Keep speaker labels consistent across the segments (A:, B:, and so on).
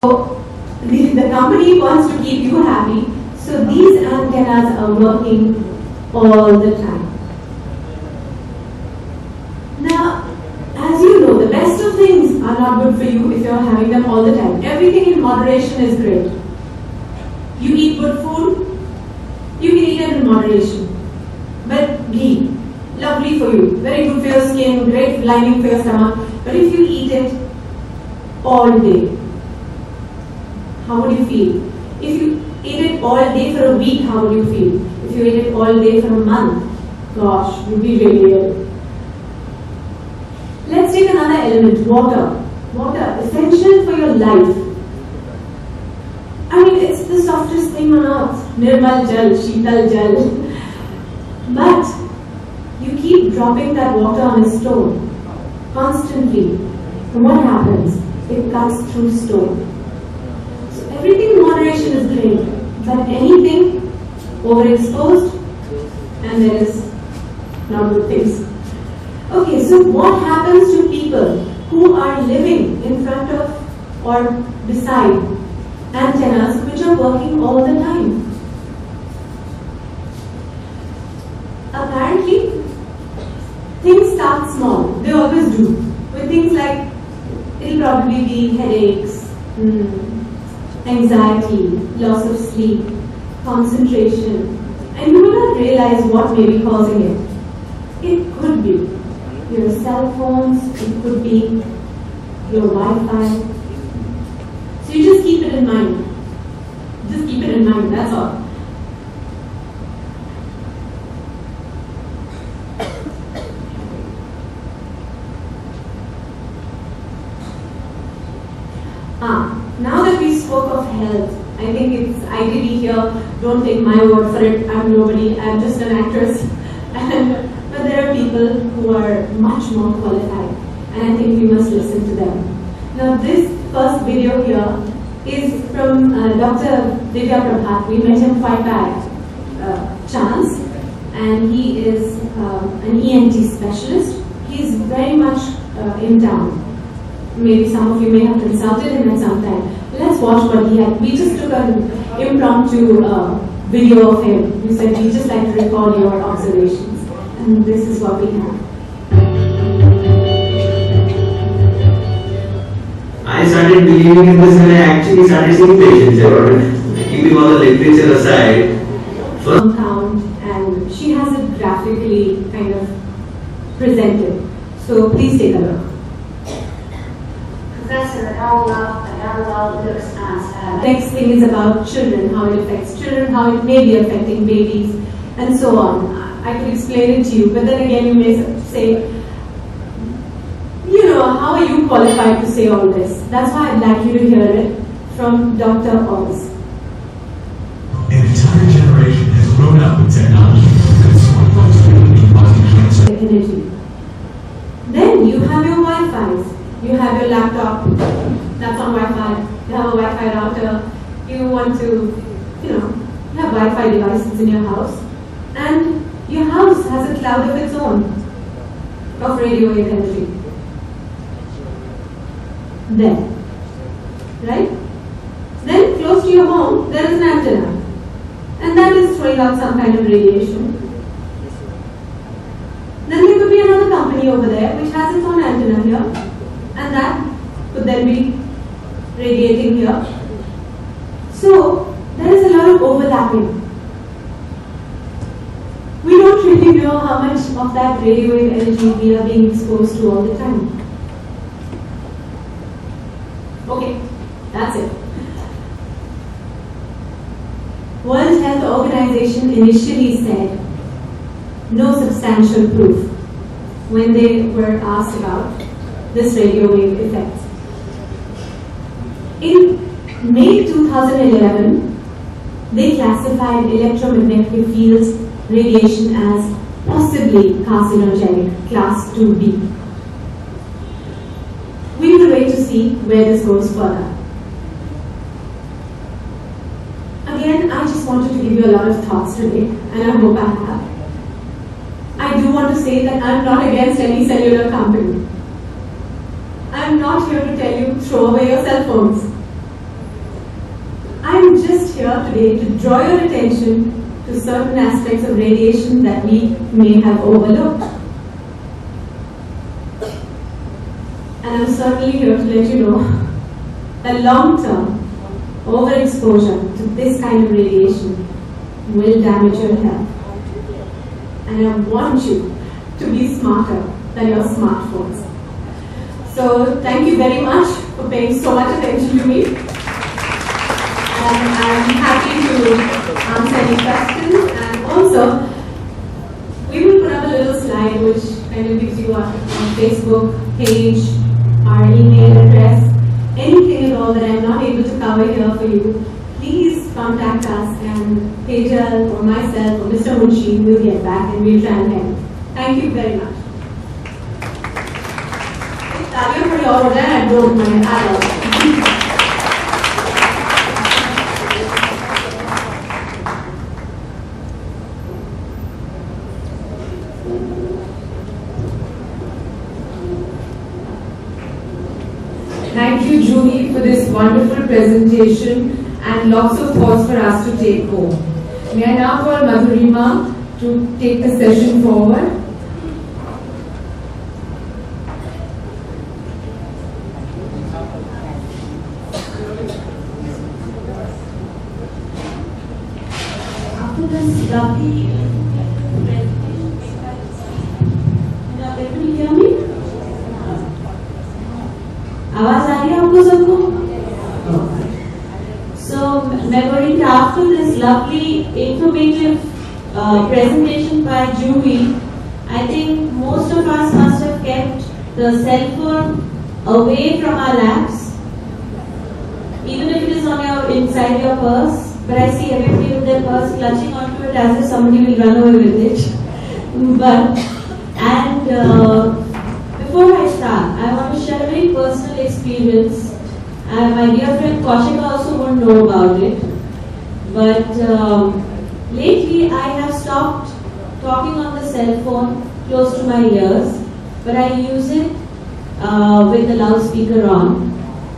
A: So the company wants to keep you happy, so these antennas are working all the time. Now, as you know, the best of things are not good for you if you're having them all the time. Everything in moderation is great. You eat good food, you can eat it in moderation. But ghee, lovely for you, very good for your skin, great lining for your stomach. But if you eat it all day, how would you feel? If you ate it all day for a week, how would you feel? If you ate it all day for a month, gosh, you'd be really ill. Let's take another element, water. Water, essential for your life. I mean, it's the softest thing on earth. Nirmal jal, sheetal jal. But you keep dropping that water on a stone constantly. And what happens? It cuts through stone. So everything in moderation is great, but anything overexposed, and there is not good things. Okay, so what happens to people who are living in front of or beside antennas which are working all the time? Apparently, things start small. They always do. With things like, it'll probably be headaches, anxiety, loss of sleep, concentration, and you will not realize what may be causing it. It could be your cell phones, it could be your Wi-Fi. So you just keep it in mind. Just keep it in mind, that's all. Now that we spoke of health, I think it's ideally here, don't take my word for it, I'm nobody, I'm just an actress. But there are people who are much more qualified, and I think we must listen to them. Now this first video here is from Dr. Divya Prabhat. We met him quite by chance, and he is an ENT specialist. He's very much in town. Maybe some of you may have consulted him at some time. Let's watch what he had. We just took an impromptu video of him. We said we just like to record your observations. And this is what we have.
B: I started believing in this when I actually started seeing patients about it. Keeping all the literature aside.
A: Count, and she has it graphically kind of presented. So please take a look.
C: Professor Chawla looks at
A: Next thing is about children, how it affects children, how it may be affecting babies, and so on. I could explain it to you, but then again you may say, you know, how are you qualified to say all this? That's why I'd like you to hear it from Dr. Oz.
D: An entire generation has grown up with technology because smartphones really mean multi-cancer.
A: Energy. Then you have your Wi-Fi's. You have your laptop, that's on Wi-Fi. You have a Wi-Fi router. You want to, you have Wi-Fi devices in your house. And your house has a cloud of its own of radio wave energy. There. Right? Then close to your home, there is an antenna. And that is throwing out some kind of radiation. Then there could be another company over there which has its own antenna here. And that could then be radiating here. So, there is a lot of overlapping. We don't really know how much of that radio wave energy we are being exposed to all the time. Okay, that's it. World Health Organization initially said no substantial proof when they were asked about this radio wave effect. In May 2011, they classified electromagnetic fields radiation as possibly carcinogenic, class 2B. We will wait to see where this goes further. Again, I just wanted to give you a lot of thoughts today, and I hope I have. I do want to say that I'm not against any cellular company. I'm not here to tell you throw away your cell phones. here today to draw your attention to certain aspects of radiation that we may have overlooked. And I'm certainly here to let you know that long-term overexposure to this kind of radiation will damage your health. And I want you to be smarter than your smartphones. So thank you very much for paying so much attention to me. And I'm happy to answer any questions. And also, we will put up a little slide which kind of gives you our Facebook page, our email address, anything at all that I'm not able to cover here for you. Please contact us, and Tejal or myself or Mr. Juhi will get back and we'll try and help. Thank you very much. तालियां थोड़ी और हो जाए, I don't mind at all.
E: Thank you, Juhi, for this wonderful presentation and lots of thoughts for us to take home. May I now call Madhurima to take the session forward.
C: After this lovely presentation, are you able to hear me? आवाज आ रही है आपको सबको? So, मैं बोली कि after this lovely informative presentation by Juhi, I think most of us must have kept the cell phone away from our laps, even if it is on your inside your purse. But I see everybody with their purse clutching onto it as if somebody will run away with it. Before I start, I want to share a very personal experience. My dear friend Kaushika also won't know about it. But lately I have stopped talking on the cell phone close to my ears, but I use it with the loudspeaker on.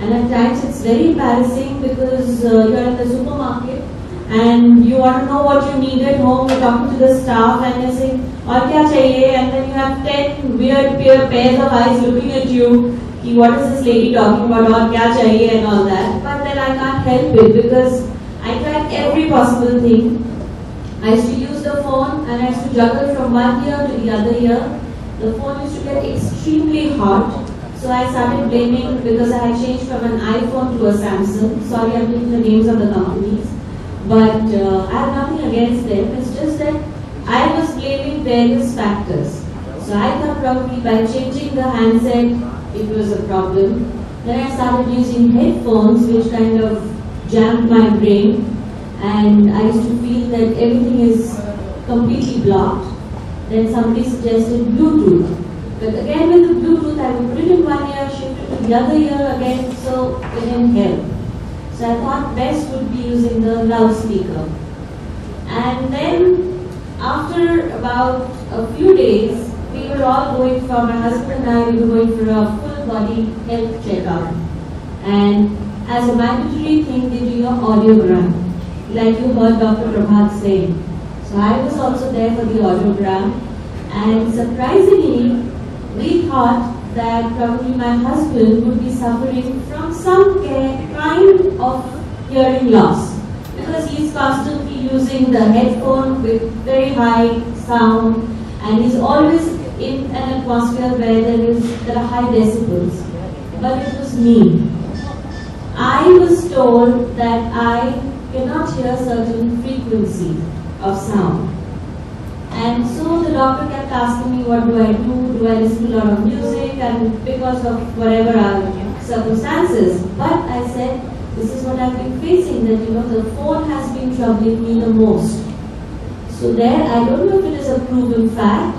C: And at times it's very embarrassing because you're in the supermarket and you want to know what you need at home. You're talking to the staff and you're saying, "Aur kya chahiye?" And then you have 10 weird pairs of eyes looking at you. What is this lady talking about? Aur kya chahiye and all that. But then I can't help it because I tried every possible thing. I used to use the phone and I used to juggle from one ear to the other ear. The phone used to get extremely hot. So I started blaming because I had changed from an iPhone to a Samsung. Sorry, I'm taking the names of the companies. But I have nothing against them. It's just that I was blaming various factors. So I thought probably by changing the handset, it was a problem. Then I started using headphones, which kind of jammed my brain. And I used to feel that everything is completely blocked. Then somebody suggested Bluetooth. But again with the Bluetooth, I would put it in one ear, shift it to the other ear again, so it didn't help. So I thought best would be using the loudspeaker. And then after about a few days, we were all going for, my husband and I, we were going for a full body health checkup. And as a mandatory thing, they do your audiogram, like you heard Dr. Prabhat saying. So I was also there for the audiogram. And surprisingly, we thought that probably my husband would be suffering from some kind of hearing loss because he's constantly using the headphone with very high sound and he's always in an atmosphere where there are high decibels. But it was me. I was told that I cannot hear certain frequencies of sound. And so the doctor kept asking me, what do I do? Do I listen to a lot of music? And because of whatever our circumstances. But I said, this is what I've been facing, that the phone has been troubling me the most. So there, I don't know if it is a proven fact,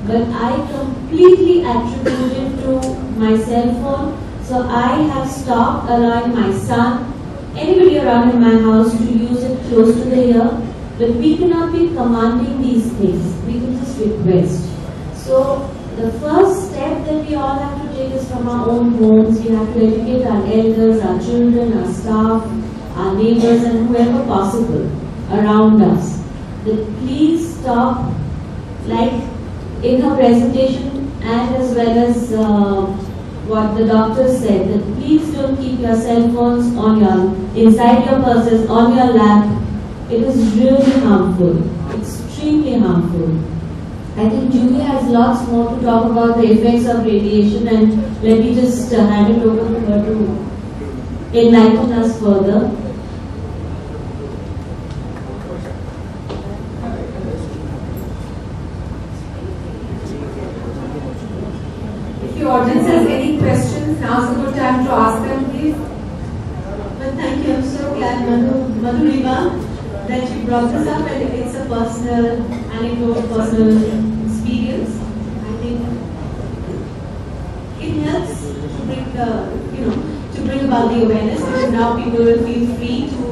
C: but I completely attribute it to my cell phone. So I have stopped allowing my son, anybody around in my house to use it close to the ear. But we cannot be commanding these things. We can just request. So the first step that we all have to take is from our own homes. We have to educate our elders, our children, our staff, our neighbors and whoever possible around us, that please stop, like in her presentation and as well as what the doctor said, that please don't keep your cell phones on inside your purses, on your lap. It is really harmful, extremely harmful. I think Juhi has lots more to talk about the effects of radiation, and let me just hand it over to her to enlighten us further.
E: If the audience has any questions, now's a good time to ask them, please.
A: But thank you. I'm so glad, Madhurima, that you brought this up, and it's a personal anecdote, personal experience. I think it helps to bring to bring about the awareness, because now people will feel free to,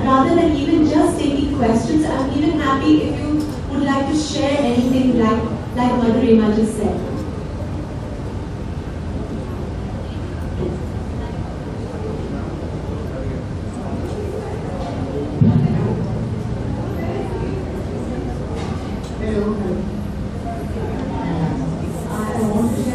A: rather than even just taking questions, I'm even happy if you would like to share anything like Madhurima just said.